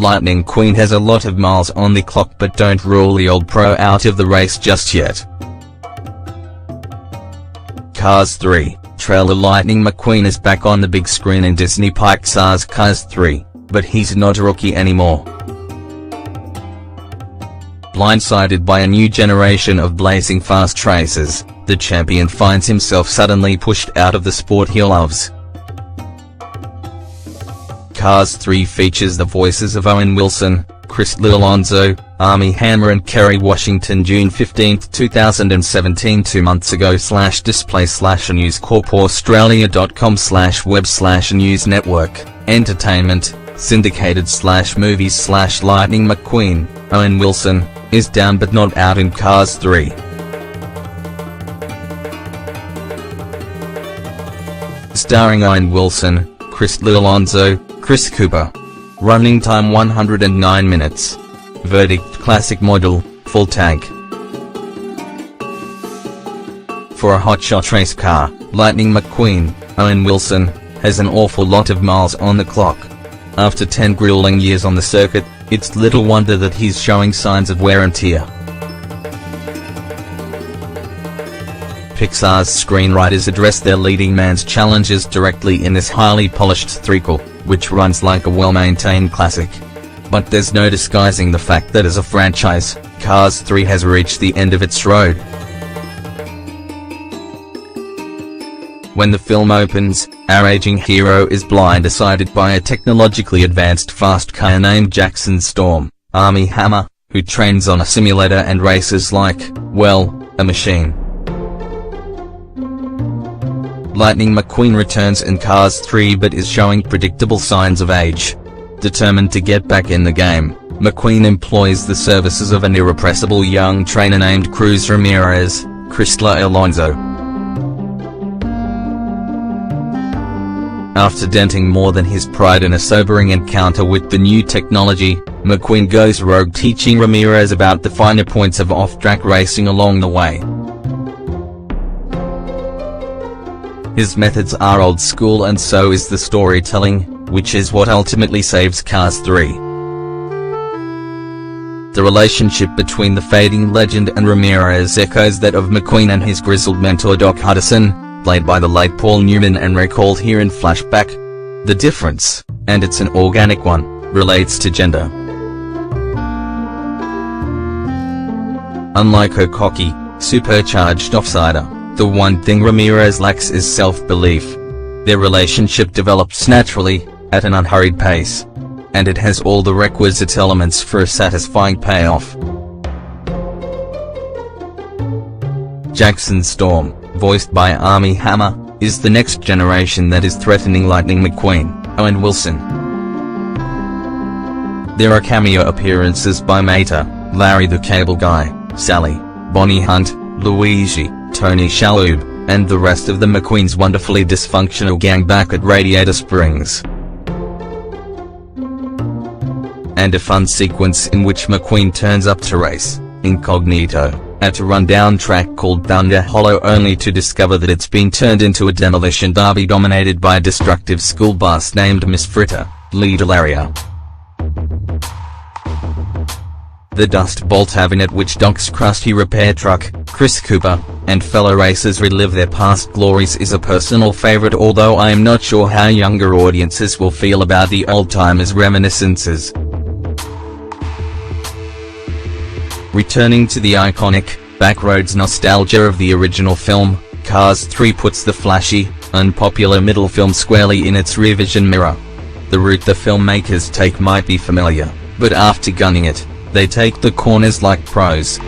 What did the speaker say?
Lightning McQueen has a lot of miles on the clock but don't rule the old pro out of the race just yet. Cars 3, trailer. Lightning McQueen is back on the big screen in Disney Pixar's Cars 3, but he's not a rookie anymore. Blindsided by a new generation of blazing fast racers, the champion finds himself suddenly pushed out of the sport he loves. Cars 3 features the voices of Owen Wilson, Chris Alonso, Armie Hammer and Kerry Washington. June 15, 2017. 2 months ago. /display/newscorpaustralia.com/web/news network, entertainment, syndicated /movies/ Lightning McQueen, Owen Wilson, is down but not out in Cars 3. Starring Owen Wilson, Chris Alonso, Chris Cooper. Running time 109 minutes. Verdict classic model, full tank. For a hotshot race car, Lightning McQueen, Owen Wilson, has an awful lot of miles on the clock. After 10 grueling years on the circuit, it's little wonder that he's showing signs of wear and tear. Pixar's screenwriters address their leading man's challenges directly in this highly polished threequel, which runs like a well-maintained classic. But there's no disguising the fact that as a franchise, Cars 3 has reached the end of its road. When the film opens, our aging hero is blindsided by a technologically advanced fast car named Jackson Storm, Armie Hammer, who trains on a simulator and races like, well, a machine. Lightning McQueen returns in Cars 3 but is showing predictable signs of age. Determined to get back in the game, McQueen employs the services of an irrepressible young trainer named Cruz Ramirez, Chris Alonso. After denting more than his pride in a sobering encounter with the new technology, McQueen goes rogue, teaching Ramirez about the finer points of off-track racing along the way. His methods are old school and so is the storytelling, which is what ultimately saves Cars 3. The relationship between the fading legend and Ramirez echoes that of McQueen and his grizzled mentor Doc Hudson, played by the late Paul Newman and recalled here in flashback. The difference, and it's an organic one, relates to gender. Unlike her cocky, supercharged offsider, the one thing Ramirez lacks is self-belief. Their relationship develops naturally, at an unhurried pace. And it has all the requisite elements for a satisfying payoff. Jackson Storm, voiced by Armie Hammer, is the next generation that is threatening Lightning McQueen, Owen Wilson. There are cameo appearances by Mater, Larry the Cable Guy, Sally, Bonnie Hunt, Luigi, Tony Shalhoub, and the rest of the McQueen's wonderfully dysfunctional gang back at Radiator Springs. And a fun sequence in which McQueen turns up to race, incognito, at a rundown track called Thunder Hollow only to discover that it's been turned into a demolition derby dominated by a destructive school bus named Miss Fritter, lead Ilaria. The Dust Bowl Tavern at which Doc's crusty repair truck, Chris Cooper, and fellow racers relive their past glories is a personal favorite, although I am not sure how younger audiences will feel about the old-timers' reminiscences. Returning to the iconic, backroads nostalgia of the original film, Cars 3 puts the flashy, unpopular middle film squarely in its rear-vision mirror. The route the filmmakers take might be familiar, but after gunning it, they take the corners like pros.